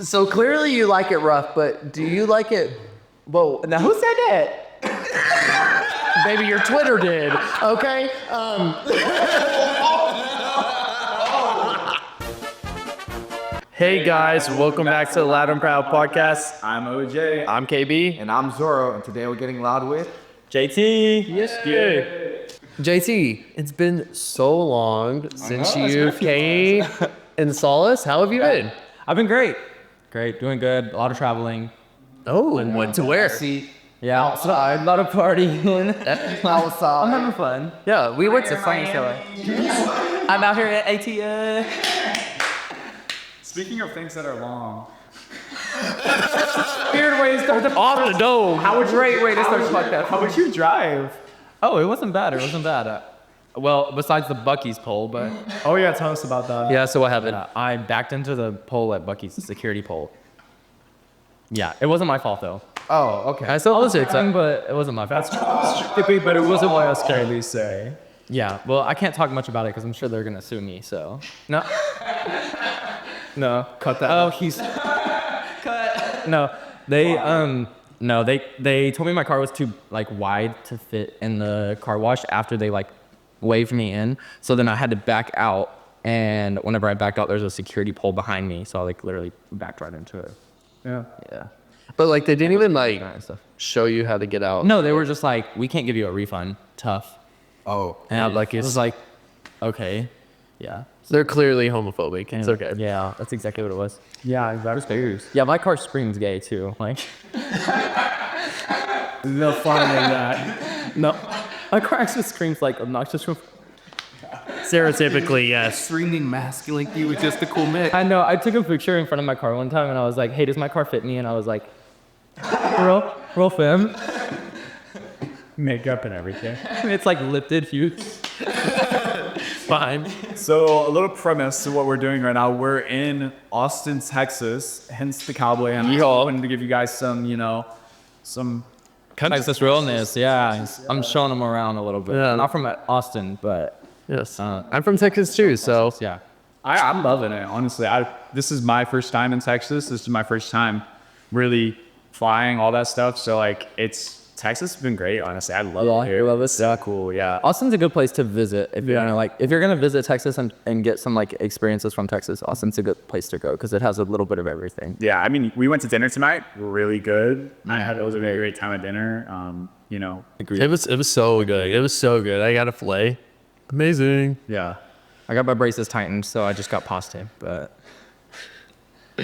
So clearly you like it rough, but do you like it? Whoa, now who said that? Maybe your Twitter did. Okay. Hey guys, welcome back to the Loud and Proud podcast. I'm OJ. I'm KB. And I'm Zoro, and today we're getting loud with JT. Yes, JT, it's been so long since you came and saw us. How have you been? I've been great. Great, doing good. A lot of traveling. Oh, and went to where? Yeah, outside. A lot of partying. outside. I'm having fun. Yeah, we went It's to funny show. I'm out here at ATA. Speaking of things that are long, Weird way to start the off the dome. great way to start the podcast. how would you drive? Oh, it wasn't bad. It wasn't bad. Well, besides the Buc-ee's pole, but Oh yeah, tell us about that. Yeah, so what happened? I backed into the pole at Buc-ee's, the security pole. Yeah, it wasn't my fault though. Oh, okay. I saw this. But it wasn't my fault. Stupid, but it wasn't what I was trying to say. Yeah, well, I can't talk much about it because I'm sure they're gonna sue me. So no, no, Cut that. Oh, he's cut. No, they told me my car was too wide to fit in the car wash after they waved me in. So then I had to back out, and whenever I backed out, there's a security pole behind me. So I literally backed right into it. Yeah. Yeah. But they didn't even And stuff. show you how to get out. No, they were just like, we can't give you a refund. Tough. Oh. And it was like, okay, yeah. They're clearly homophobic. It's okay. Yeah, that's exactly what it was. Yeah, that was figures. Yeah, my car screams gay too. No fun in that. No, my car actually screams obnoxious. Stereotypically, yes. Screaming masculinity was just a cool mix. I know. I took a picture in front of my car one time, and I was like, "Hey, does my car fit me?" And I was like, "Roll fam." Makeup and everything. It's lifted, huge. Fine. So a little premise to what we're doing right now. We're in Austin, Texas, hence the cowboy. And I wanted to give you guys some, some Texas realness, yeah. I'm showing them around a little bit. Yeah. Not from Austin, but Yes. I'm from Texas too, so yeah. I'm loving it, honestly. This is my first time in Texas. This is my first time really flying, all that stuff. So Texas has been great, honestly. I love it here. You love it? Yeah, cool, yeah. Austin's a good place to visit if you're gonna visit Texas and get some experiences from Texas. Austin's a good place to go because it has a little bit of everything. Yeah, I mean, we went to dinner tonight. Really good. It was a very great time at dinner. it was so good. It was so good. I got a filet. Amazing. Yeah, I got my braces tightened, so I just got pasta. But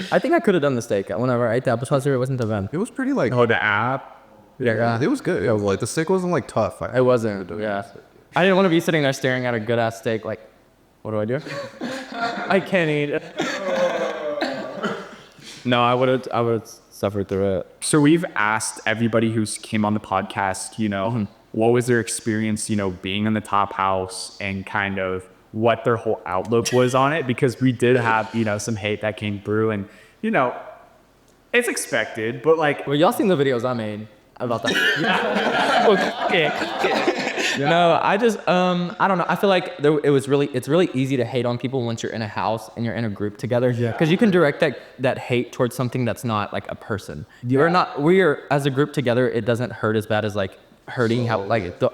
I think I could have done the steak. Whenever I ate the appetizer, it wasn't that bad. It was pretty The app. yeah, it was good. Yeah, the steak wasn't tough. It wasn't. Yeah, I didn't want to be sitting there staring at a good ass steak. What do I do? I can't eat it. No, I would have suffered through it. So we've asked everybody who's came on the podcast, what was their experience, being in the top house and kind of what their whole outlook was on it, because we did have, some hate that came through, and, it's expected, but Well, y'all seen the videos I made about that. Okay. No, I just I don't know. I feel like it's really easy to hate on people once you're in a house and you're in a group together. Yeah. Because you can direct that hate towards something that's not a person. We're as a group together. It doesn't hurt as bad as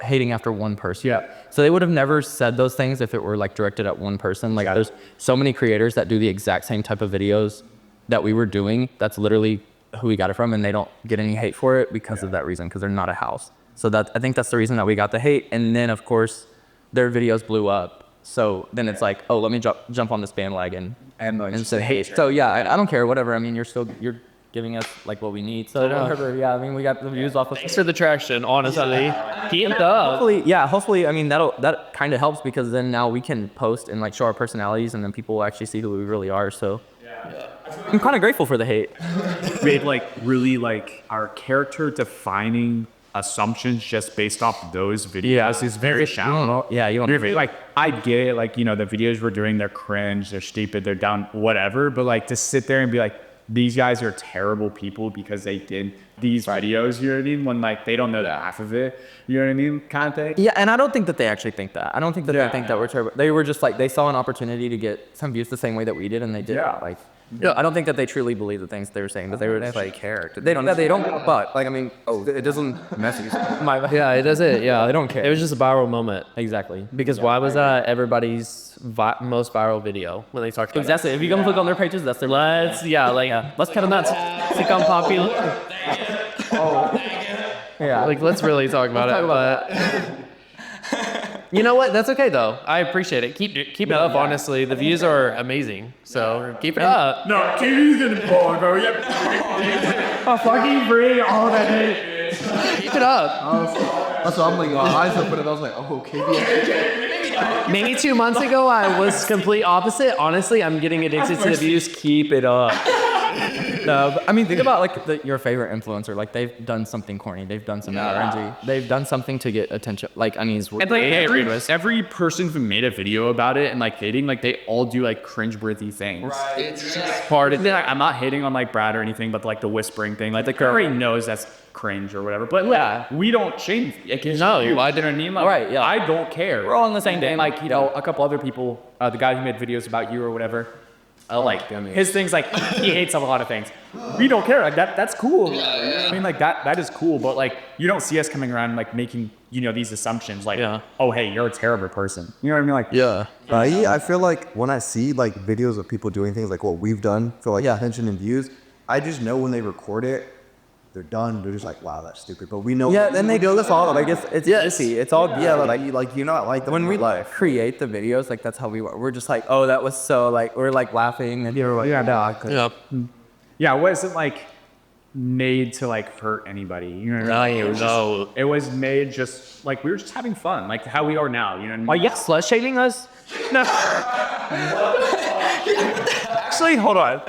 hating after one person. Yeah. So they would have never said those things if it were directed at one person. There's so many creators that do the exact same type of videos that we were doing. That's literally who we got it from, and they don't get any hate for it because of that reason, because they're not a house. So I think that's the reason that we got the hate. And then of course their videos blew up. So then it's oh, let me jump on this bandwagon and say hate. So yeah, I don't care, whatever. I mean, you're giving us what we need. So whatever. Yeah, I mean, we got the views off of. Thanks for the traction, honestly. Keep it up. Hopefully, I mean, that kind of helps, because then now we can post and show our personalities, and then people will actually see who we really are. So I'm kind of grateful for the hate. we had really our character defining assumptions just based off those videos is very shallow. You don't. I get it, the videos we're doing, they're cringe, they're stupid, they're down, whatever, but to sit there and be these guys are terrible people because they did these videos, you know what I mean? When they don't know the half of it, you know what I mean? Kind of thing. Yeah, and I don't think that they actually think that. I don't think that they think that we're terrible. They were just they saw an opportunity to get some views the same way that we did, and they did. Yeah. I don't think that they truly believe the things they were saying, but they were like care. They don't but like I mean, it doesn't messy. Yeah, it does it. Yeah, they don't care. It was just a viral moment. Exactly. Because why was that everybody's most viral video when they talked about Exactly. If you go click on their pages, that's their Let's cut on that. Click on popular. yeah. Like, let's really talk about it. You know what? That's okay though. I appreciate it. Keep it up. Honestly, the views are amazing. So keep it up. No, TV's gonna fall, bro. Oh, fucking bring all that hate. Keep it up. That's what I'm like, my eyes open and I was like, oh, KB. Maybe 2 months ago, I was complete opposite. Honestly, I'm getting addicted to the views. Keep it up. No, but, I mean, think about like your favorite influencer. Like they've done something corny. They've done something cringy. They've done something to get attention. Like I mean, it's And like every person who made a video about it and like hating, like they all do like cringeworthy things. Right. It's just part of. Like, I'm not hating on like Brad or anything, but like the whispering thing, like the girl already knows that's cringe or whatever. But like, we don't change. Like, No, you I didn't need like, Right, yeah. I don't care. We're all on the same day. And like a couple other people, the guy who made videos about you or whatever. Like his things, like he hates a lot of things. We don't care. Like that's cool. I mean, like that is cool. But like you don't see us coming around like making these assumptions. Like, oh hey, you're a terrible person. You know what I mean? Like I feel like when I see like videos of people doing things like what we've done for like attention and views, I just know when they record it, they're done. They're just like, wow, that's stupid. But we know. Yeah, then they do this all. Like it's easy. It's all like you know, like when we life. create the videos, like that's how we were. We're just like, oh, that was so like we're like laughing and you're like, yeah, it wasn't like made to like hurt anybody. You know what I mean? No. It was made just like we were just having fun, like how we are now. You know what I mean? Are you slut shaming us? No. Actually, hold on.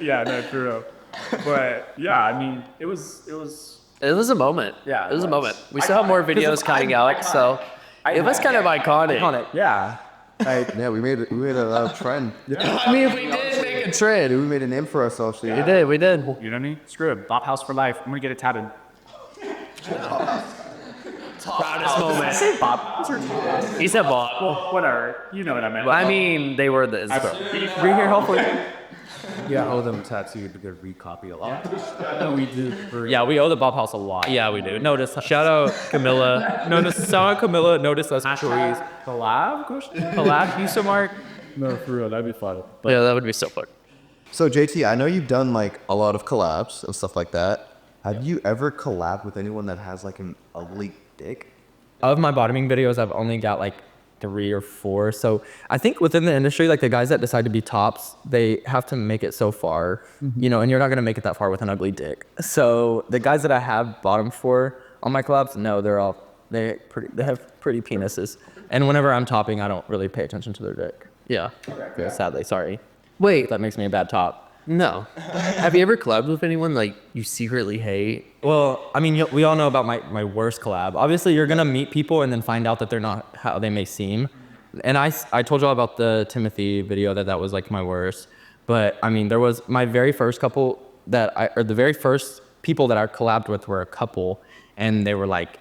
Yeah, no, for real. But yeah, I mean, it was It was a moment. Yeah, it was it a was. moment. We still have more videos coming out, so it was kind of iconic. yeah. Like, Yeah, we made a trend. I mean, we did make a trend. Dude, we made a name for ourselves. So We did. you know what I mean? Screw it. Bop House for life. I'm gonna get it tatted. Proudest moment. I say Bob. He said Bob. Well, whatever. You know what I meant. I mean, they were the. we're here hopefully. Yeah, I owe them tattooed to get recopy a lot. We do. Yeah, we owe the Bob House a lot. Yeah, we do. Notice. Shout out Camilla. Shout out Camilla. Notice us. Please. Collab? Question? Collab, Houston Mark. No, for real. That'd be fun. Yeah, that would be so fun. So JT, I know you've done like a lot of collabs and stuff like that. Have you ever collabed with anyone that has like an ugly dick? Of my bottoming videos, I've only got like 3 or 4. So I think within the industry, like the guys that decide to be tops, they have to make it so far, and you're not gonna make it that far with an ugly dick. So the guys that I have bottomed for on my collabs, no, they have pretty penises. And whenever I'm topping, I don't really pay attention to their dick. Yeah. Sadly, sorry. Wait, That makes me a bad top. no. Have you ever collabed with anyone like you secretly hate? Well, I mean, we all know about my worst collab. Obviously, you're gonna meet people and then find out that they're not how they may seem. And I told y'all about the Timothy video that was like my worst. But I mean, there was my very first couple the very first people that I collabed with were a couple, and they were like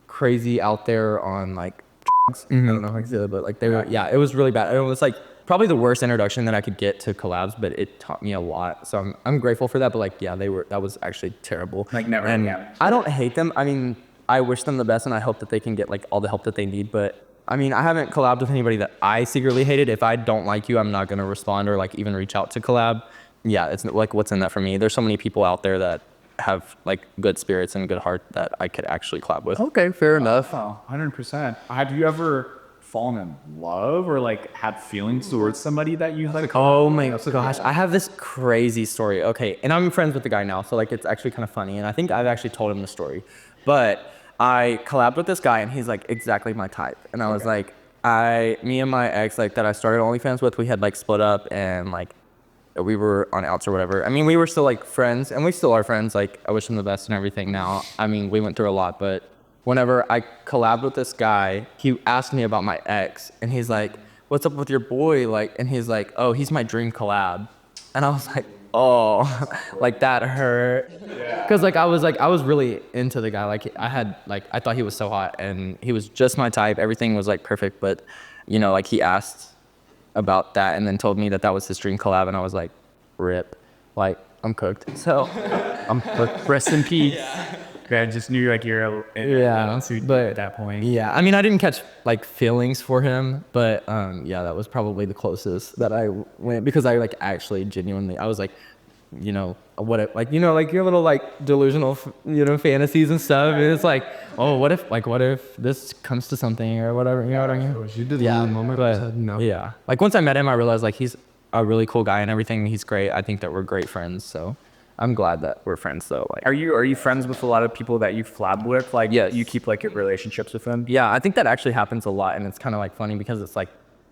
crazy out there on like. I don't know how I can say that, but like they were. Yeah, it was really bad. It was like probably the worst introduction that I could get to collabs, but it taught me a lot. So I'm grateful for that. But like, yeah, that was actually terrible. Like never. And Yeah. I don't hate them. I mean, I wish them the best, and I hope that they can get like all the help that they need. But I mean, I haven't collabed with anybody that I secretly hated. If I don't like you, I'm not gonna respond or like even reach out to collab. Yeah, it's like what's in that for me. There's so many people out there that have like good spirits and good heart that I could actually collab with. Okay, fair enough. Oh, 100%. Have you ever fallen in love or like had feelings towards somebody that you like? Oh my gosh, I have this crazy story. Okay, and I'm friends with the guy now, so like it's actually kind of funny, and I think I've actually told him the story. But I collabed with this guy, and he's like exactly my type, and I was like, me and my ex like that I started OnlyFans with, we had like split up, and like we were on outs or whatever. I mean, we were still like friends, and we still are friends. Like I wish him the best and everything now. I mean, we went through a lot, but whenever I collabed with this guy, he asked me about my ex, and he's like, what's up with your boy? Like, and he's like, oh, he's my dream collab. And I was like, oh, like that hurt. Cause like I was really into the guy. Like I thought he was so hot, and he was just my type. Everything was like perfect, but like he asked about that and then told me that was his dream collab, and I was like, rip, like I'm cooked. So I'm cooked. Rest in peace. I just knew like you're at that point. Yeah, I mean, I didn't catch like feelings for him, but yeah, that was probably the closest that I went because I like actually genuinely, I was like, you know, like your little like delusional, fantasies and stuff. And it's like, oh, what if this comes to something or whatever, you know what I mean? You did Yeah, the moment, but said no. yeah, like once I met him, I realized like he's a really cool guy and everything. He's great. I think that we're great friends. So I'm glad that we're friends though. Like, Are you friends with a lot of people that you flab with? Like, Yes. you keep like your relationships with them? yeah, I think that actually happens a lot, and it's kind of like funny because it's like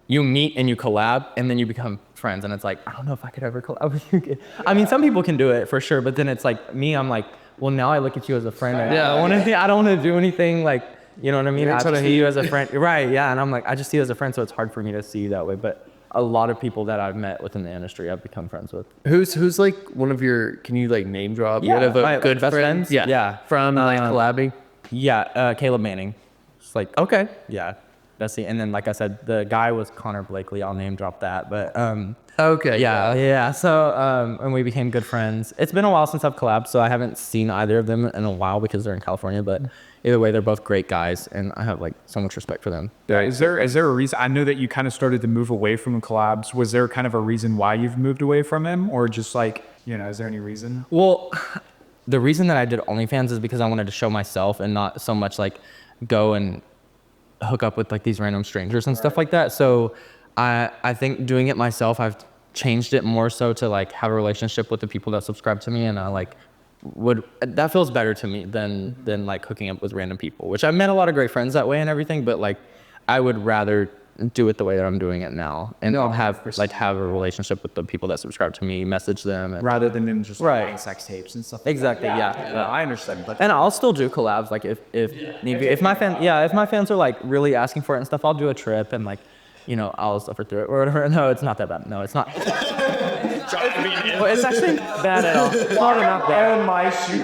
you meet and you collab, and then you become friends, and it's like I don't know if I could ever collab with you. I mean, some people can do it for sure, but then it's like me, I'm like, well, now I look at you as a friend. And I don't want to do anything like, you know what I mean? I just see you as a friend, right? Yeah, and I'm like, I just see you as a friend, so it's hard for me to see you that way, but. A lot of people that I've met within the industry, I've become friends with. Who's like one of your? Can you like name drop? Yeah, one of my good best friends. friends? Yeah. From like collabing. Yeah, Caleb Manning. It's like, okay, yeah, that's the. And then, like I said, the guy was Connor Blakely. I'll name drop that, but Okay. yeah. So and we became good friends. It's been a while since I've collabed, so I haven't seen either of them in a while because they're in California. But either way, they're both great guys, and I have like so much respect for them. Yeah. Is there a reason? I know that you kind of started to move away from collabs. Was there kind of a reason why you've moved away from him, or just like, is there any reason? Well, the reason that I did OnlyFans is because I wanted to show myself and not so much like go and hook up with like these random strangers and stuff like that. So I think doing it myself, I've changed it more so to like have a relationship with the people that subscribe to me, and I like that feels better to me than like hooking up with random people, which I've met a lot of great friends that way and everything, but like I would rather do it the way that I'm doing it now and have a relationship with the people that subscribe to me, message them, and Rather than them just Right. writing sex tapes and stuff. exactly, yeah. I understand. But And I'll still do collabs, like if my fans are like really asking for it and stuff, I'll do a trip and like, I'll suffer through it or whatever. No, it's not that bad. No, it's not. Well, it's actually not bad at all. It's not bad. my shoe.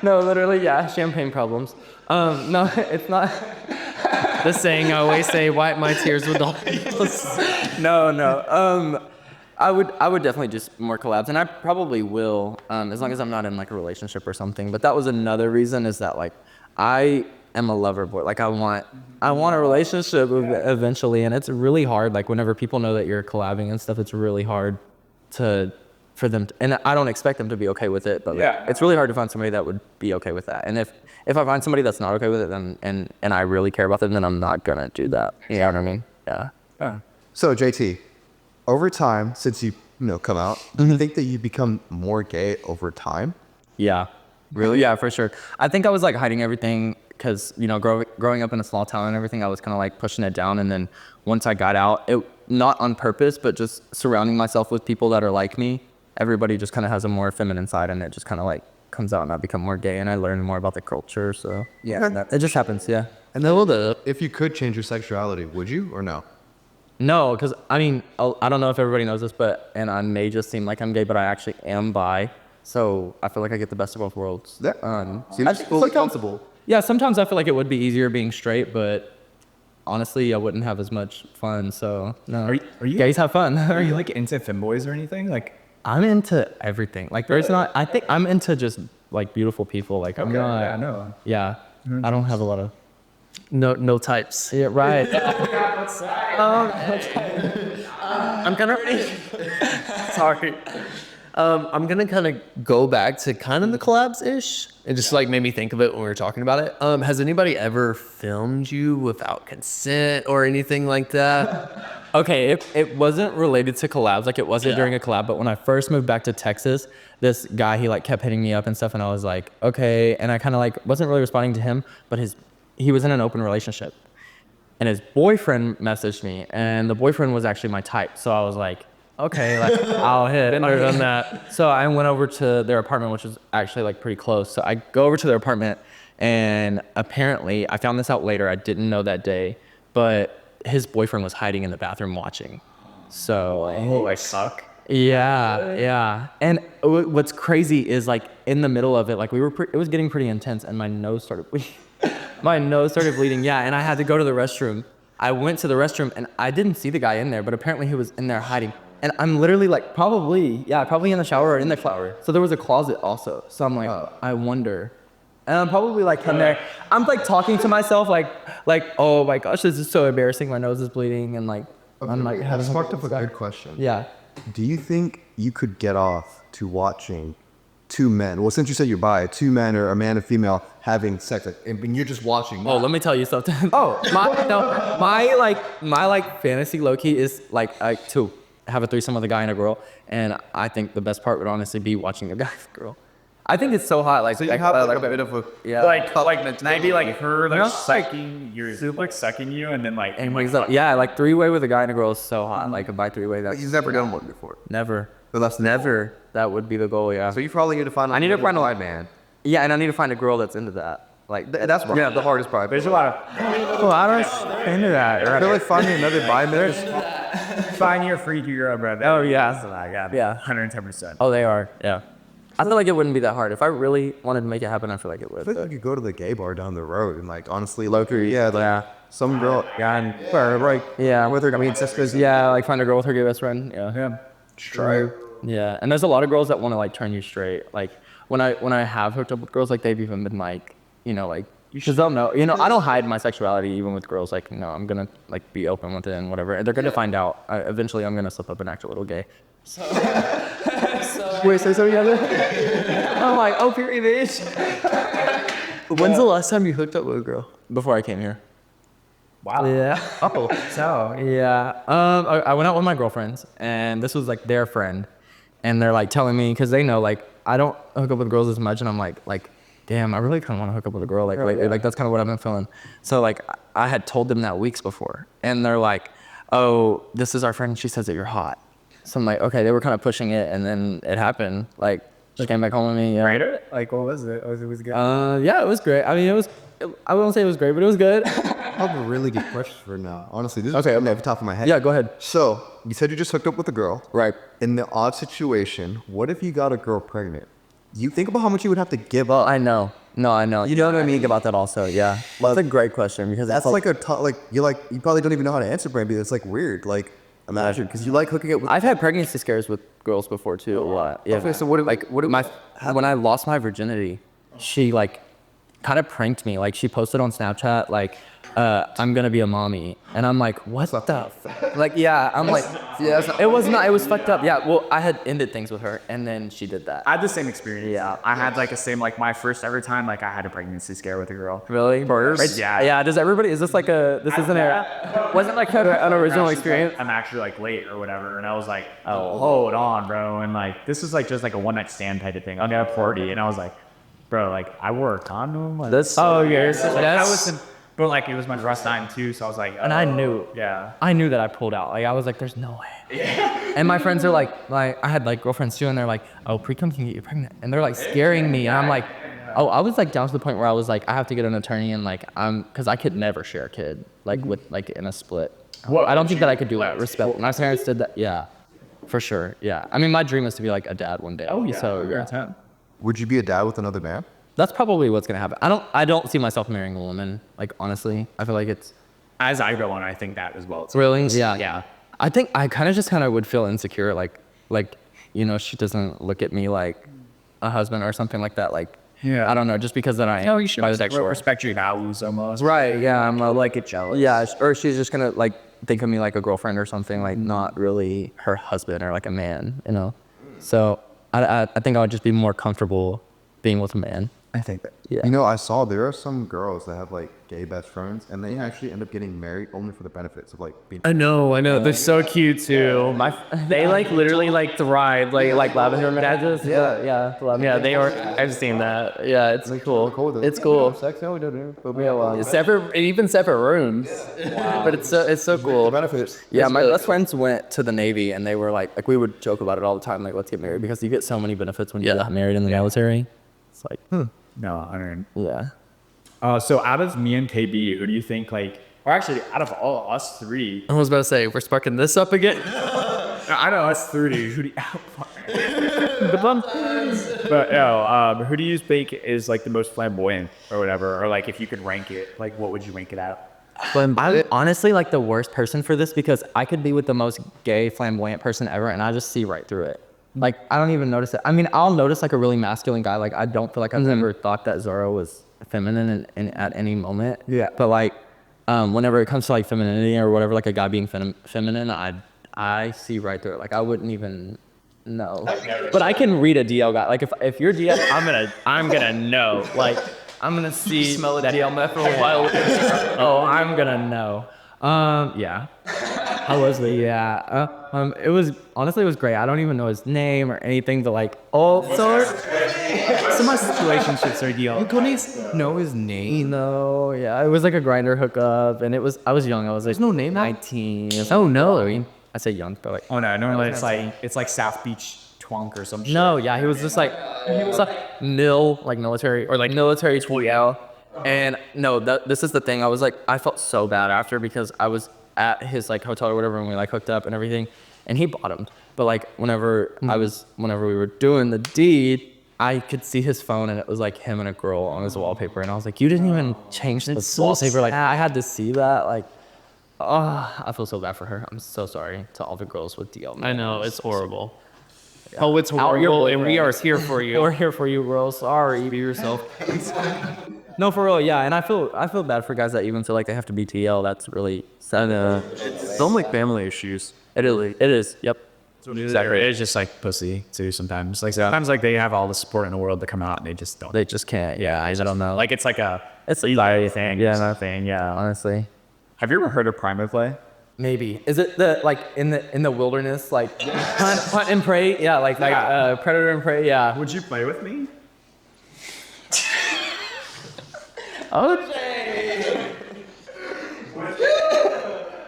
No, literally, yeah, champagne problems. No, it's not. The saying I always say, "Wipe my tears with dolphins." No. I would definitely do more collabs, and I probably will, as long as I'm not in like a relationship or something. But that was another reason, is that like I am a lover boy. Like I want a relationship eventually, and it's really hard. Like whenever people know that you're collabing and stuff, it's really hard for them. And I don't expect them to be okay with it, but like, it's really hard to find somebody that would be okay with that. And if I find somebody that's not okay with it, then and I really care about them, then I'm not gonna do that. You know what I mean? Yeah. So JT, over time, since you come out, do you think that you become more gay over time? Yeah. Really? Yeah, for sure. I think I was like hiding everything because, growing up in a small town and everything, I was kind of like pushing it down. And then once I got out, not on purpose, but just surrounding myself with people that are like me, everybody just kind of has a more feminine side, and it just kind of like comes out, and I become more gay and I learn more about the culture. So yeah, it just happens. Yeah. And then if you could change your sexuality, would you or no? No, because I mean, I don't know if everybody knows this, and I may just seem like I'm gay, but I actually am bi. So I feel like I get the best of both worlds. Yeah. Seems fully comfortable. Yeah, sometimes I feel like it would be easier being straight, but honestly, I wouldn't have as much fun. So no. Are you gays have fun? Are you like into femboys or anything? Like, I'm into everything. Like there's not. I think I'm into just like beautiful people. Like I'm not. yeah, I know. Yeah, I don't have a lot of. No types. Yeah, right. I'm gonna. Sorry. I'm gonna kind of go back to kind of the collabs ish. It just like made me think of it when we were talking about it. Has anybody ever filmed you without consent or anything like that? Okay, it wasn't related to collabs, like it wasn't during a collab, but when I first moved back to Texas, this guy, he like kept hitting me up and stuff, and I was like, okay, and I kind of like wasn't really responding to him, but he was in an open relationship, and his boyfriend messaged me, and the boyfriend was actually my type, so I was like, okay, like I'll hit. Been there, done that. So I went over to their apartment, which was actually like pretty close. So I go over to their apartment, and apparently I found this out later. I didn't know that day, but his boyfriend was hiding in the bathroom watching. So I suck. yeah. And what's crazy is like in the middle of it, like it was getting pretty intense, and my nose started bleeding. Yeah, and I had to go to the restroom. I went to the restroom and I didn't see the guy in there, but apparently he was in there hiding. And I'm literally like, probably in the shower or in the shower. So there was a closet also. So I'm like, I wonder. And I'm probably like in there. I'm like talking to myself like, oh my gosh, this is so embarrassing. My nose is bleeding. And like, I'm like, That sparked up a good question. yeah. Do you think you could get off to watching two men? Well, since you said you're bi, two men or a man and female having sex, like, and you're just watching. Oh, let me tell you something. my fantasy low key is like to have a threesome with a guy and a girl, and I think the best part would honestly be watching a guy and a girl. I think it's so hot. Like, So you have like a bit of a Like maybe like her like sucking you and then like and like three-way with a guy and a girl is so hot. Like a bi three-way. That's He's never done one before. never. So that's Never. That would be the goal. Yeah. So you probably need to find. I need to find a white man. Yeah, and I need to find a girl that's into that. Like That's the hardest part. there's a lot of oh, I don't into that. I feel like finding another bi man. find your freaky girl, bro. Oh yeah. That's what I got. Yeah. 110%. Oh, they are. Yeah. I feel like it wouldn't be that hard. If I really wanted to make it happen, I feel like it would. I feel like you could go to the gay bar down the road and like honestly, some girl, or like with her. I mean, sisters. Yeah, like find a girl with her gay best friend. Yeah. Yeah. True. Yeah, and there's a lot of girls that want to like turn you straight. Like when I have hooked up with girls, like they've even been like, like because they'll know. I don't hide my sexuality even with girls. Like I'm gonna like be open with it and whatever. And they're gonna find out. Eventually, I'm gonna slip up and act a little gay. Wait, say something other? I'm like, oh, period, bitch. When's the last time you hooked up with a girl? Before I came here. Wow. Yeah. Oh, so Yeah. I went out with my girlfriends, and this was like their friend, and they're like telling me because they know like I don't hook up with girls as much, and I'm like, damn, I really kind of want to hook up with a girl like lately. Like that's kind of what I've been feeling. So like I had told them that weeks before, and they're like, oh, this is our friend. She says that you're hot. So I'm like, okay, they were kind of pushing it, and then it happened. Like, she came back home with me. Yeah. Right? Like, what was it? It was good. Yeah, it was great. I mean, I won't say it was great, but it was good. I have a really good question for now. Honestly, this Okay, is off the top of my head. Yeah, go ahead. So you said you just hooked up with a girl. Right. In the odd situation, what if you got a girl pregnant? You think about how much you would have to give up. I know. No, I know. You know what I mean about that also, yeah. That's a great question because That's like you probably don't even know how to answer, Brandy. It's like weird. Like imagine because you like hooking up with. I've had pregnancy scares with girls before too a lot. Yeah. Okay, so when I lost my virginity, she like kind of pranked me. Like she posted on Snapchat like I'm gonna be a mommy, and I'm like, what the fuck? Like, yeah, I'm like, it was fucked up. Yeah, well, I had ended things with her, and then she did that. I had the same experience. Yeah. I had like my first ever time, like I had a pregnancy scare with a girl. Really? First? Yeah. Yeah. Is this like isn't wasn't like an original experience? I'm actually like late or whatever, and I was like, oh, hold on, bro, and like this was like just like a one night stand type of thing. I'm at a party, and I was like, bro, like I wore a condom. Like, That's but like it was my first time too, so I was like, and I knew. Yeah. I knew that I pulled out. Like I was like, there's no way. Yeah. And my friends are like I had like girlfriends too, and they're like, oh, pre-cum can get you pregnant, and they're like scaring me, and I'm like, oh, I was like down to the point where I was like, I have to get an attorney, and like because I could never share a kid like with like in a split. Well, I don't think that I could do it. Respect. My parents did that. Yeah, for sure. Yeah. I mean, my dream is to be like a dad one day. Oh yeah. So You're yeah. 10. Would you be a dad with another man? That's probably what's gonna happen. I don't see myself marrying a woman. Like honestly, I feel like it's As I go on, I think that as well. Too. really yeah. Yeah. I think I kind of would feel insecure, like she doesn't look at me like a husband or something like that. Like Yeah. I don't know, just because then I am You should bisexual. respect your values almost. Right? Yeah, I'm Like get jealous. yeah, or she's just gonna like think of me like a girlfriend or something, like not really her husband or like a man, So I think I would just be more comfortable being with a man. I think that. Yeah. You know, I saw there are some girls that have like gay best friends, and they actually end up getting married only for the benefits of like being. I know. They're so cute too. They like literally like thrive. Like lavender badges. yeah, they are. I've seen that. Yeah, it's cool. It's cool. Sex? No, we don't do. But Even separate rooms. Wow. But it's so cool. benefits. Yeah, my best friends went to the Navy, and they were like we would joke about it all the time, like let's get married because you get so many benefits when you get married in the military. It's like, No, I mean. yeah. So out of me and KB, who do you think like, or actually out of all us three? I was about to say we're sparking this up again. I know us three. Who do who do you think is like the most flamboyant or whatever, or like if you could rank it, like what would you rank it at? I'm honestly like the worst person for this because I could be with the most gay, flamboyant person ever, and I just see right through it. Like, I don't even notice it. I mean, I'll notice like a really masculine guy. Like, I don't feel like I've ever thought that Zoro was feminine at any moment. Yeah. But like, whenever it comes to like femininity or whatever, like a guy being feminine, I see right through it. Like, I wouldn't even know. But I can read a DL guy. Like, if you're DL, I'm gonna know. Like, I'm gonna see smell that DL meth for a while. Oh, I'm gonna know. Yeah. How was it? Yeah. It was honestly, it was great. I don't even know his name or anything, but like, So Some of my situationships are deal. you couldn't know his name. no, yeah, it was like a grinder hookup, and I was young. I was like, There's no name now? 19. Oh no. I say young, but like, Oh no, normally it's like South Beach Twunk or some shit. no, yeah, he was like nil, like military or like military 2L. And no, this is the thing. I was like, I felt so bad after because I was at his like hotel or whatever, and we like hooked up and everything, and he bottomed. But like whenever we were doing the deed, I could see his phone, and it was like him and a girl on his wallpaper, and I was like, you didn't even change the wallpaper. Like, I had to see that. Like, oh, I feel so bad for her. I'm so sorry to all the girls with DL. I know, it's horrible. Oh, it's Out your horrible, and way. we are here for you. We're here for you, bro. Sorry. Be yourself. No, for real, yeah. And I feel bad for guys that even feel like they have to be TL. That's really sad. It's only family issues. It is. Yep. Exactly. It's just like pussy too sometimes. Like sometimes like they have all the support in the world to come out and they just don't. They just can't. Yeah, I don't know. Like it's like it's Eli thing. Yeah, Another thing. Yeah. honestly. Have you ever heard of Prima Play? Maybe. Is it the like in the wilderness, like hunt and prey? Yeah, like predator and prey. Yeah. Would you play with me? Okay.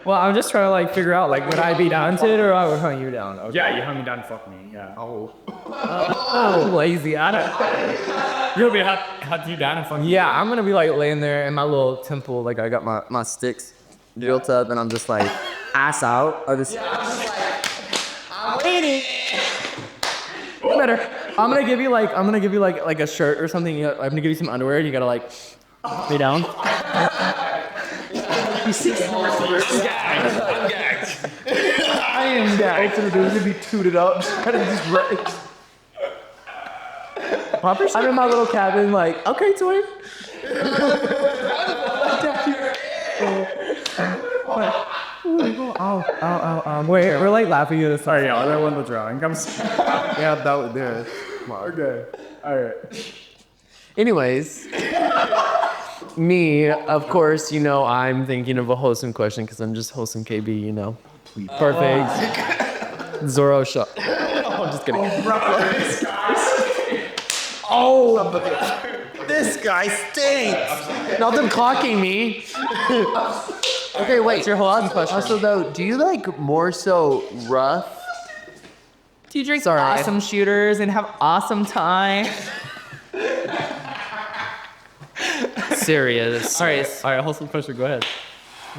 Well, I'm just trying to like figure out like would I be down to it or I would hunt you down? Okay. Yeah, you hung me down and fuck me. Yeah. Oh, lazy. I don't. You'll be hunt you down and fuck me. Yeah, I'm gonna be like laying there in my little temple, like I got my sticks built up, and I'm just like ass out. I'm waiting. Better. I'm gonna give you like a shirt or something. I'm gonna give you some underwear. You gotta like lay down. I am gagged. Open the door, to be tooted up. I'm in my little cabin, like, okay, toy. We're like laughing at us. Sorry, y'all. That one the drawing comes. Yeah, that was there. Okay. All right. Anyways, me, of course, you know, I'm thinking of a wholesome question because I'm just wholesome KB, you know. Perfect. Zoro shot. Oh, I'm just kidding. This guy stinks. Not them clocking me. Okay, wait. What's your wholesome question? Also, though, do you like more so rough? Do you drink Sorry. awesome shooters and have awesome time? Serious. All right, wholesome question, go ahead.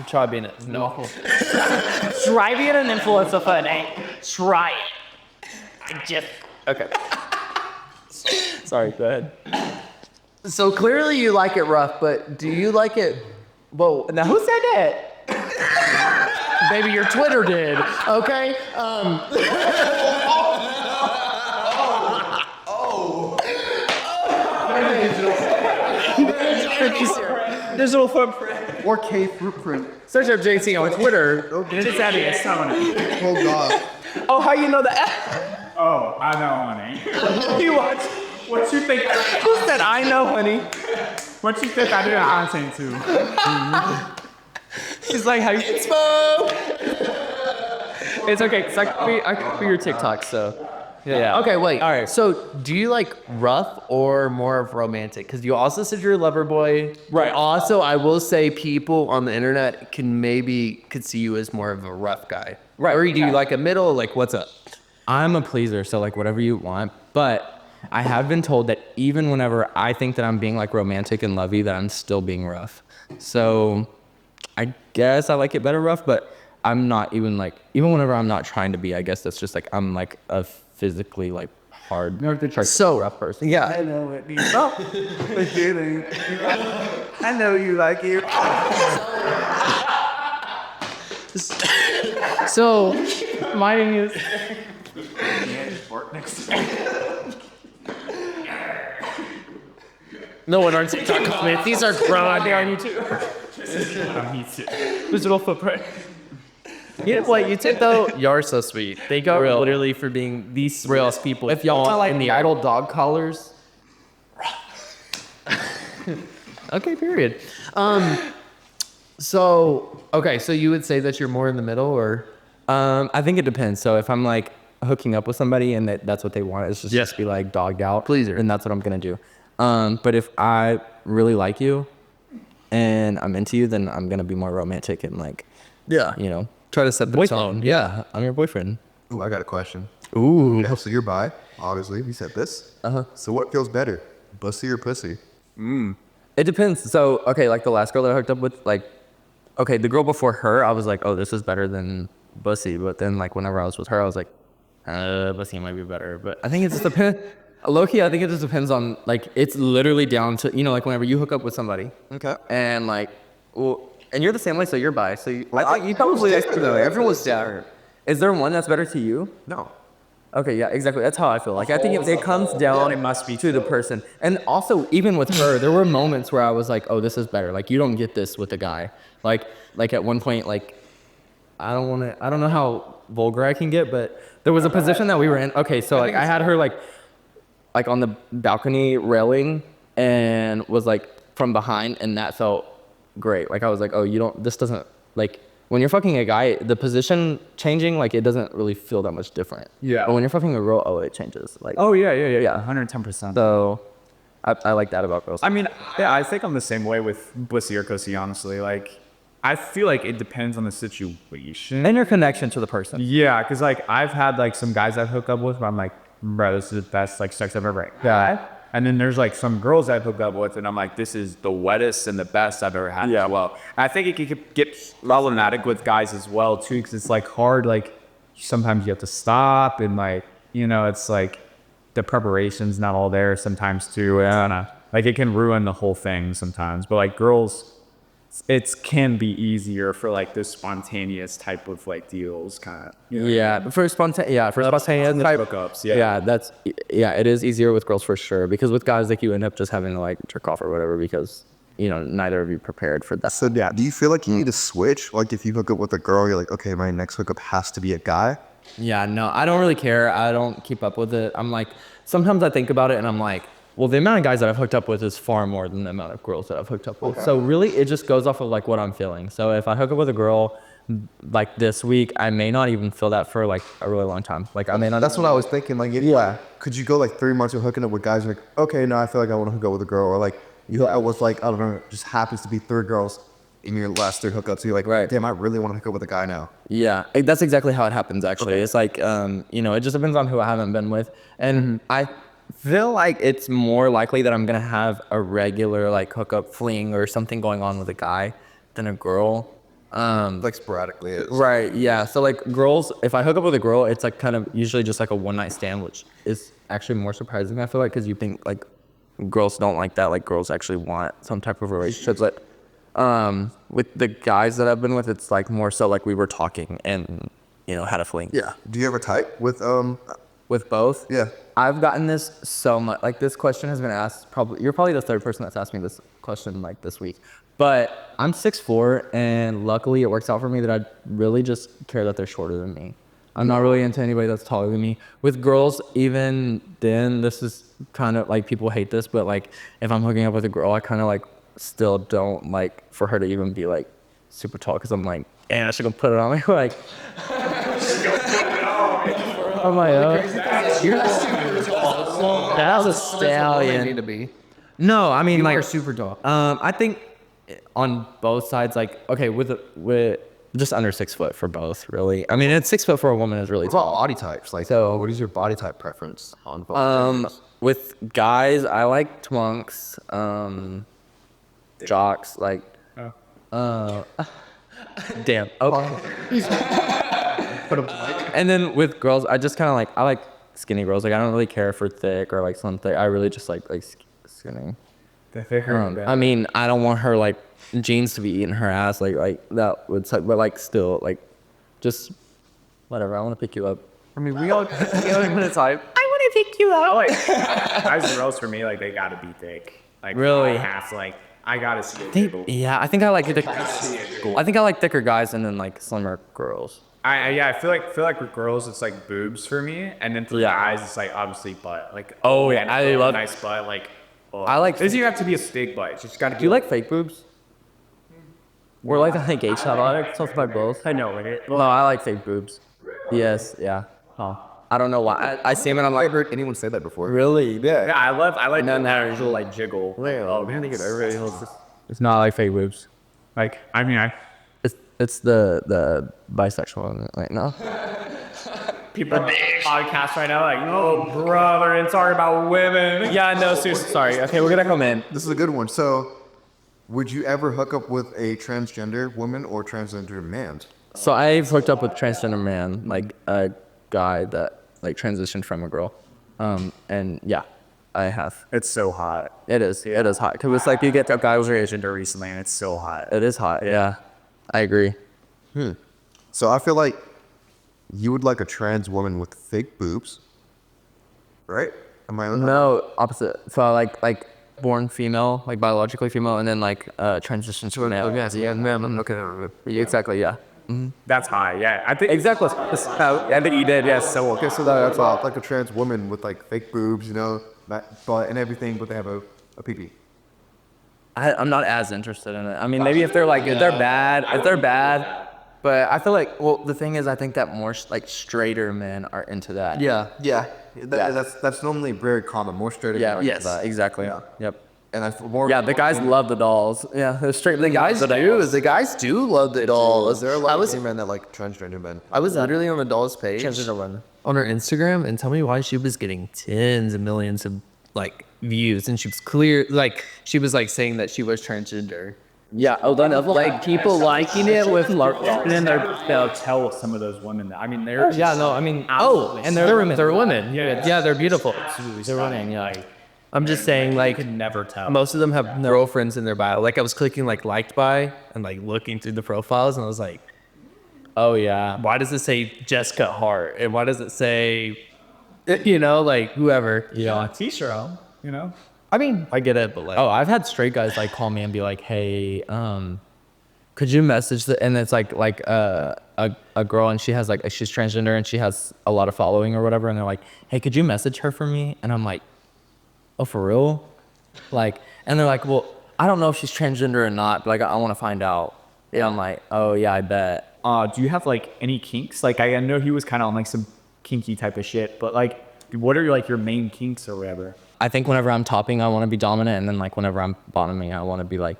Try being it. No. Try being an influencer for an eight. Try it. Just Okay. Sorry, go ahead. So clearly you like it rough, but do you like it? Well, Now, who said that? baby, your Twitter did. Okay. digital footprint. Or K footprint. Search up JT on Twitter. It's out of your stomach. Oh God. Oh, how you know that? Oh, I know, honey. You watch. What you think? Who said I know, honey? What you think I did an content to? He's like, how you... It's okay, because I could be your TikTok, so... Yeah. Okay, wait. All right. So, do you like rough or more of romantic? Because you also said you're a lover boy. Right. Also, I will say people on the internet could see you as more of a rough guy. Right. Or do you like a middle? Like, what's up? I'm a pleaser, so like whatever you want. But I have been told that even whenever I think that I'm being like romantic and lovey, that I'm still being rough. So I guess I like it better rough, but I'm not even whenever I'm not trying to be, I guess that's just like I'm like a physically like hard. So rough person. yeah, I know it needs up. I know you like it. so Mine is. no one on TikTok comment. These are grown. They on YouTube. Digital footprint. You know what, YouTube though, you're so sweet. They go literally for being the realest people. If y'all want in the idle dog collars. Okay, period. So you would say that you're more in the middle, or I think it depends. So if I'm like hooking up with somebody and that's what they want, it's just be like dogged out, Pleaser. and that's what I'm gonna do. But if I really like you and I'm into you, then I'm gonna be more romantic and like, try to set the tone. Yeah, I'm your boyfriend. Ooh, I got a question. Ooh. So you're bi, obviously. You said this. So what feels better, bussy or pussy? It depends. So, okay, like the last girl that I hooked up with, like, okay, the girl before her, I was like, oh, this is better than bussy. But then, like, whenever I was with her, I was like, bussy might be better. But I think it just depends. Low-key, I think it just depends on, like, it's literally down to, like, whenever you hook up with somebody. Okay. And, like, well, and you're the same way, so you're bi. So you probably though. Everyone's down. Is there one that's better to you? No. Okay, yeah, exactly. That's how I feel. Like, I think it comes down, it must be to the person. And also, even with her, there were moments where I was like, oh, this is better. Like, you don't get this with a guy. Like at one point, like, I don't know how vulgar I can get, but there was a position that we were in. Okay, so like, I had her like on the balcony railing and was like from behind, and that felt great. Like, I was like, oh, this doesn't, like, when you're fucking a guy, the position changing, like, it doesn't really feel that much different. Yeah. But when you're fucking a girl, it changes. Like, Oh yeah, 110%. so I like that about girls. I mean, yeah, I think I'm the same way with bussy or pussy, honestly. Like, I feel like it depends on the situation. And your connection to the person. Yeah, because like I've had like some guys I've hooked up with where I'm like, bro, this is the best like sex I've ever had. And then there's like some girls I've hooked up with and I'm like, this is the wettest and the best I've ever had as well. And I think it could get problematic with guys as well too, because it's like hard, like sometimes you have to stop and like, it's like the preparation's not all there sometimes too. And like it can ruin the whole thing sometimes. But like girls, it can be easier for like this spontaneous type of like deals kind of. Yeah, for spontaneous type hookups. Yeah, it is easier with girls for sure, because with guys, like, you end up just having to like jerk off or whatever because neither of you prepared for that. So yeah, do you feel like you need to switch? Like if you hook up with a girl, you're like, okay, my next hookup has to be a guy. Yeah, no, I don't really care. I don't keep up with it. I'm like, sometimes I think about it and I'm like, well, the amount of guys that I've hooked up with is far more than the amount of girls that I've hooked up with. Okay. So really, it just goes off of like what I'm feeling. So if I hook up with a girl like this week, I may not even feel that for like a really long time. Like I may not. That's what I was thinking. Like, could you go like 3 months of hooking up with guys? Like, okay, no, I feel like I want to hook up with a girl, or like I was like, I don't know, just happens to be 3 girls in your last 3 hookups. So you're like, right, damn, I really want to hook up with a guy now. Yeah, that's exactly how it happens. Actually, it's like, it just depends on who I haven't been with, and I feel like it's more likely that I'm gonna have a regular like hookup fling or something going on with a guy than a girl. Like sporadically is. Right, yeah. So like girls, if I hook up with a girl, it's like kind of usually just like a one night stand, which is actually more surprising, I feel like, because you think like girls don't like that. Like girls actually want some type of relationship. But with the guys that I've been with, it's like more so like we were talking and had a fling. Yeah. Do you ever type with both? Yeah. I've gotten this so much. Like this question has been asked. You're probably the 3rd person that's asked me this question like this week. But I'm 6'4", and luckily it works out for me that I really just care that they're shorter than me. I'm not really into anybody that's taller than me. With girls, even then, this is kind of like, people hate this, but like if I'm hooking up with a girl, I kind of like still don't like for her to even be like super tall, because I'm like, damn, I should go put it on me. Like, on my own. That was a stallion. Need to be. No, I mean, You like, are super tall. I think on both sides, like, okay, with just under 6 foot for both, really. I mean, it's 6 foot for a woman is really What about tall. body types? Like, So- what is your body type preference on both? With guys, I like twunks, jocks, like, damn. Okay. And then with girls, I just kind of like, I like skinny girls. Like I don't really care for thick or like something. I really just like skinny. The thicker, the better. I mean, I don't want her like jeans to be eating her ass. Like that would suck. But like still, like just whatever. I want to pick you up. I mean, we all want to type. I want to pick you up. like guys and girls for me, like they gotta be thick. Like Really? I have to, like I gotta see it. Yeah, I think I like thicker guys and then like slimmer girls. I feel like with girls it's like boobs for me, and then for guys it's like obviously butt. Like yeah, I love nice butt. Like I like. It doesn't even have to be a big butt. It's just gotta. Do you like fake boobs? Or like the gay shot on it? Something like both. I know it. No, I like fake boobs. Yes, yeah. Oh, I don't know why. I see them and I'm I like, heard anyone say that before. really? Yeah, I like that usual like jiggle. Oh man, everybody else. It's not like fake boobs. Like I mean It's the bisexual one. Like no. people on the podcast right now like, oh brother, and sorry about women. Yeah, no, seriously. Sorry. Okay, we're gonna come in. This is a good one. So, would you ever hook up with a transgender woman or transgender man? So I've hooked up with transgender man, like a guy that like transitioned from a girl. And yeah, I have. It's so hot. It is. It is hot. Cause it's like you get A guy was transgender recently, and it's so hot. It is hot. Yeah, I agree. So I feel like you would like a trans woman with fake boobs, right? Am I on that? No, opposite. So I like born female, like biologically female, and then like transition to a male. Yeah, man. I'm looking at it. Exactly. Yeah. That's high. Yeah, I think Exactly. I think you did. Yes. So Okay, so that's all. Like a trans woman with like fake boobs, you know, butt and everything, but they have a pee-pee. I'm not as interested in it. I mean, maybe if they're bad. But I feel like, well, the thing is, I think that more like straighter men are into that. Yeah. Yeah, that's normally very common. More straight. Yeah. like Yes. that. Exactly. Yeah. Yep. And I feel more. Yeah. The guys love the dolls. Yeah. The straight. The guys do love the dolls. There are a lot I of was gay men that like transgender men. I was literally on a doll's page on her Instagram, and tell me why she was getting tens of millions of like views, and she was clear, like she was like saying that she was transgender. Yeah. Oh, then Like people liking it with and then they'll tell some of those women that I mean they're Yeah. No. I mean. Oh, and they're women. They're women. Yeah. Yeah, they're beautiful. they're running. Yeah. Like, I'm just saying, like, could never tell. most of them have girlfriends in their bio. Like, I was clicking like liked by and like looking through the profiles, and I was like, Oh yeah. why does it say Jessica Hart, and why does it say, you know, like whoever? Yeah. T-shirt. You know. I mean, I get it, but like, Oh, I've had straight guys like call me and be like, "Hey, could you message the?" And it's like a girl, and she has like she's transgender and she has a lot of following or whatever, and they're like, "Hey, could you message her for me?" And I'm like, "Oh, for real?" Like, and they're like, "Well, I don't know if she's transgender or not, but like I want to find out." Yeah, I'm like, "Oh yeah, I bet." Do you have like any kinks? Like I know he was kind of on like some kinky type of shit, but like, what are like your main kinks or whatever? I think whenever I'm topping, I want to be dominant, and then like whenever I'm bottoming, I want to be like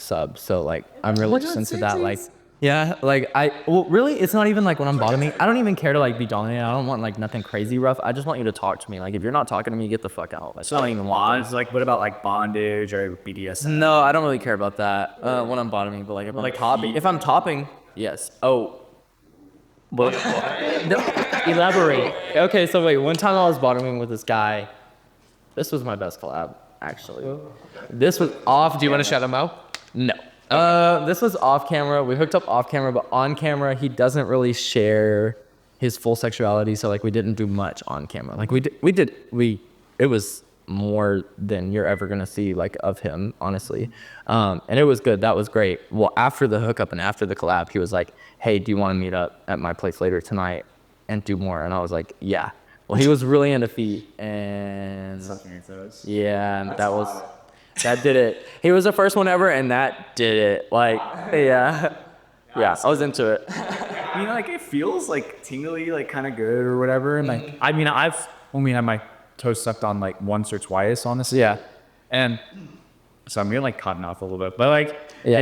sub. So like I'm really just into that. Like yeah, like well really it's not even like when I'm bottoming. I don't even care to like be dominant. I don't want like nothing crazy rough. I just want you to talk to me. Like if you're not talking to me, get the fuck out. Like, It's not even bonds. Like what about like bondage or BDSM? no, I don't really care about that when I'm bottoming. But like if I'm topping, yes. Oh. Well, Elaborate. okay, so wait. One time I was bottoming with this guy. This was my best collab, actually. This was off. do you want to shout them out? No. This was off camera. We hooked up off camera, but on camera, he doesn't really share his full sexuality. So like, we didn't do much on camera. Like it was more than you're ever gonna see like of him, honestly. And it was good. That was great. Well, after the hookup and after the collab, he was like, "Hey, do you want to meet up at my place later tonight and do more?" And I was like, "Yeah." Well, he was really into feet, and yeah, and that did it. He was the first one ever, and that did it. Like, yeah, I was into it. I mean, like it feels like tingly, like kind of good or whatever. And like, I mean, I've only had my toes sucked on like once or twice, honestly. Yeah, And so I'm getting like cutting off a little bit, but like yeah.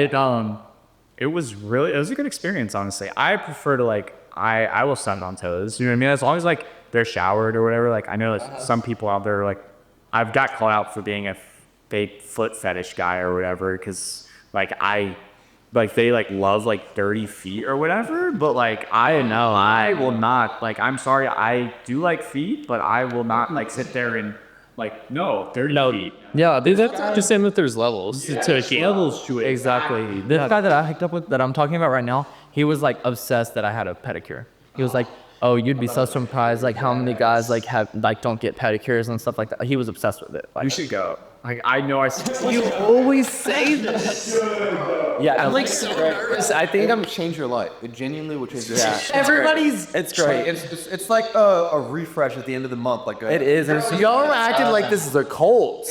it was a good experience, honestly. I prefer to like I will stand on toes. You know what I mean? As long as like they're showered or whatever. Like I know that some people out there like I've got called out for being a fake foot fetish guy or whatever because like I like they like love like dirty feet or whatever, but like I know I will not, like, I'm sorry, I do like feet, but I will not like sit there and like, no, dirty feet. Yeah, That's just saying that there's levels to a game. Levels to it. exactly. This guy that I hooked up with, that I'm talking about right now, he was like obsessed that I had a pedicure. He was like, "Oh, you'd be so surprised, like how many guys like have like don't get pedicures and stuff like that." He was obsessed with it. Like, You should go. Like, I know You always say this. yeah, I'm like so nervous. I think I'm. Change your life. It genuinely will change your life. Everybody's. it's great. It's like a refresh at the end of the month. Like It is. And it's- Y'all are acting like this is a cult.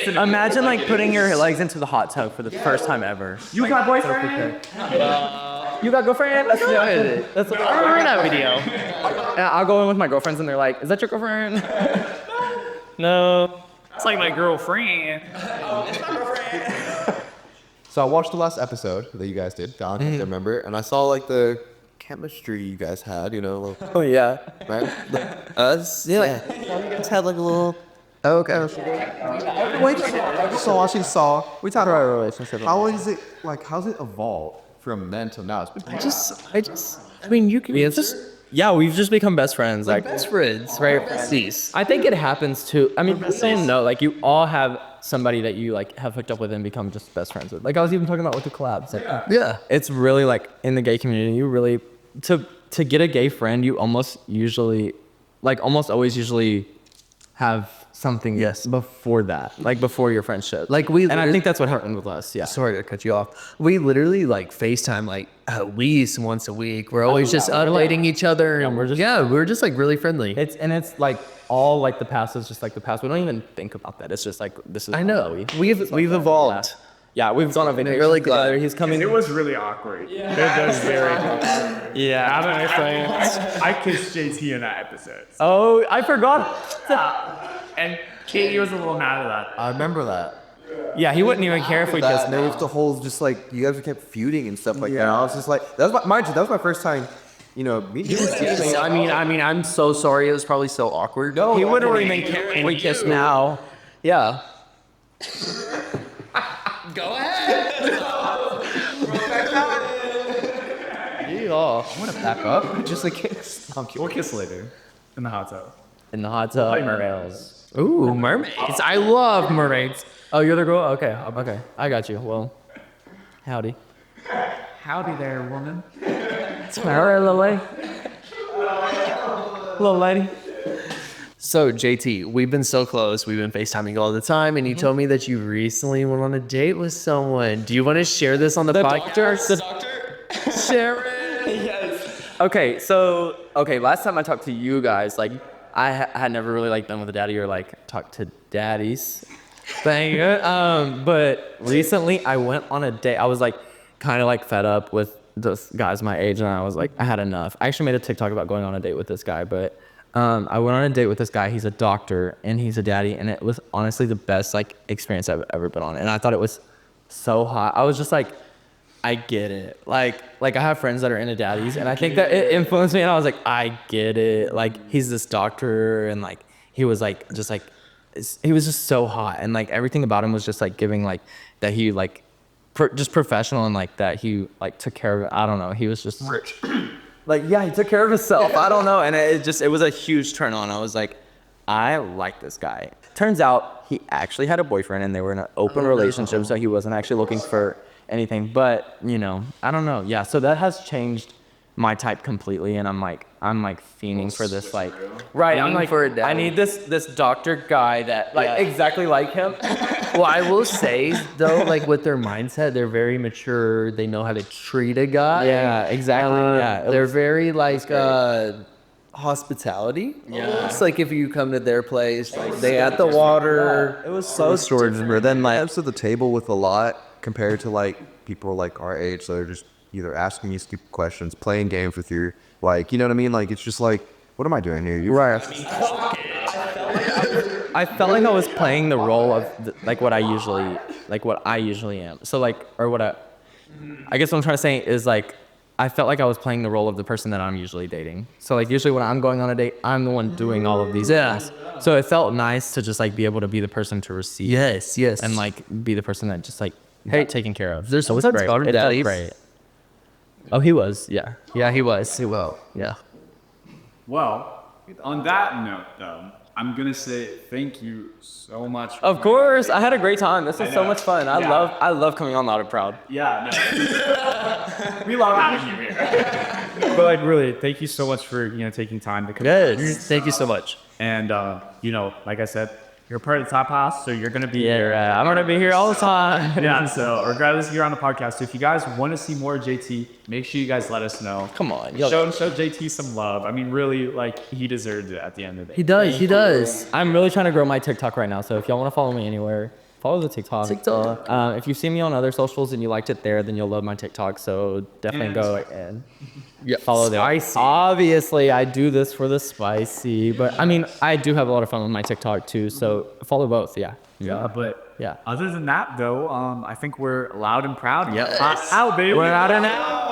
imagine like putting your legs into the hot tub for the first time ever. You got boyfriend? You got girlfriend? Let's do it. That's what We're in that video. I'll go in with my girlfriends and they're like, "Is that your girlfriend?" No. It's like my girlfriend. So I watched the last episode that you guys did, Don, I remember, and I saw like the chemistry you guys had, you know, Oh yeah. right? Like, us, yeah. You guys had like a little. Oh, okay. Wait, so watching Saw, we talked about our relationship. How is it like? How's it evolved from then till now? It's been I mean, you can It's just, yeah, we've just become best friends. Like, best friends, right? Besties. I think it happens too. I mean, saying no, like you all have somebody that you like have hooked up with and become just best friends with. Like I was even talking about with the collabs. Like, Yeah. it's really like in the gay community, you really to get a gay friend, you almost always usually have something before that, like before your friendship. Like, and I think that's what happened with us. Yeah. Sorry to cut you off. We literally like FaceTime like at least once a week. We're always just updating each other, and we're just like really friendly. It's like all like the past is just like the past. We don't even think about that. It's just like this is. I know. We've evolved. Yeah, we've gone on vacation really glad. together. He's coming. It was really awkward. It was very awkward. Yeah. I don't know. I kissed JT in that episode. Oh, I forgot. And Katie was a little mad at that. I remember that. Yeah, he wouldn't even care if we kissed. There was the whole just like you guys kept feuding and stuff like that. I was just like, that was mind you, that was my first time, you know, meeting you. I mean, I'm so sorry. It was probably so awkward. No, He wouldn't even care if we kissed now. Yeah. Go ahead. Yeah. I want to back up. Just like kiss. We'll kiss later in the hot tub. In the hot tub. Like mermaids. Ooh, mermaids. I love mermaids. Oh, you're the girl? Okay, okay. I got you. Well, howdy. Howdy there, woman. All right, little lady. Little lady. So, JT, we've been so close. We've been FaceTiming all the time, and you told me that you recently went on a date with someone. Do you want to share this on the podcast? The doctor. Share it. Yes. Okay, last time I talked to you guys, like, I had never really, like, been with a daddy or, like, talked to daddies. Thank you. But recently I went on a date. I was, like, kind of, like, fed up with those guys my age, and I was like, I had enough. I actually made a TikTok about going on a date with this guy, but I went on a date with this guy. He's a doctor and he's a daddy, and it was honestly the best like experience I've ever been on. And I thought it was so hot. I was just like, I get it. Like I have friends that are into daddies, and I think that it influenced me. And I was like, I get it. Like he's this doctor, and like he was like just like he was just so hot, and like everything about him was just like giving like that he like just professional, and like that he like took care of it. I don't know. He was just rich. Like, yeah, he took care of himself. I don't know. And it was a huge turn on. I was like, I like this guy. Turns out he actually had a boyfriend, and they were in an open relationship, so he wasn't actually looking for anything. But, you know, I don't know. Yeah, so that has changed my type completely, and I'm like fiending for this, like, right, I'm like, for a daddy. I need this doctor guy that, like, exactly like him. Well, I will say though, like with their mindset, they're very mature. They know how to treat a guy. Yeah, exactly. They're very like hospitality. Yeah. It's like if you come to their place, like they at the water. It was so storage, but then like comes to the table with a lot compared to like people like our age, so they're just either asking you stupid questions, playing games with you, like, you know what I mean? Like it's just like, what am I doing here? Right. I felt like I was playing the role of what I usually am. So like, or what I guess what I'm trying to say is like, I felt like I was playing the role of the person that I'm usually dating. So like usually when I'm going on a date, I'm the one doing all of these things. So it felt nice to just like be able to be the person to receive. Yes. And like be the person that just like hate taken care of. There's so it's sometimes great. hard to It's leave. great. Oh, he was. Yeah. Yeah, he was. He will. Yeah. Well, on that note, though, I'm gonna say thank you so much. Of course, I had a great time. This was so know. much fun. I love coming on Loud and Proud. Yeah, no. We love having you here. But like, really, thank you so much for taking time to come. Yes. Thank you so much. And like I said, you're part of the Top House, so you're gonna be Yeah, here. I'm gonna be here all the time. Yeah. So regardless, you're on the podcast. So if you guys want to see more JT, make sure you guys let us know. Come on, Show JT some love. I mean, really, like he deserved it at the end of the day. He does. He does. I'm really trying to grow my TikTok right now, so if y'all want to follow me anywhere, follow the TikTok. If you see me on other socials and you liked it there, then you'll love my TikTok. So definitely go and follow there. Spicy. Obviously, I do this for the spicy, but I mean, I do have a lot of fun with my TikTok too. So follow both. Yeah. Yeah, but Yeah. other than that, though, I think we're loud and proud. Yes. Out, baby. We're out and out.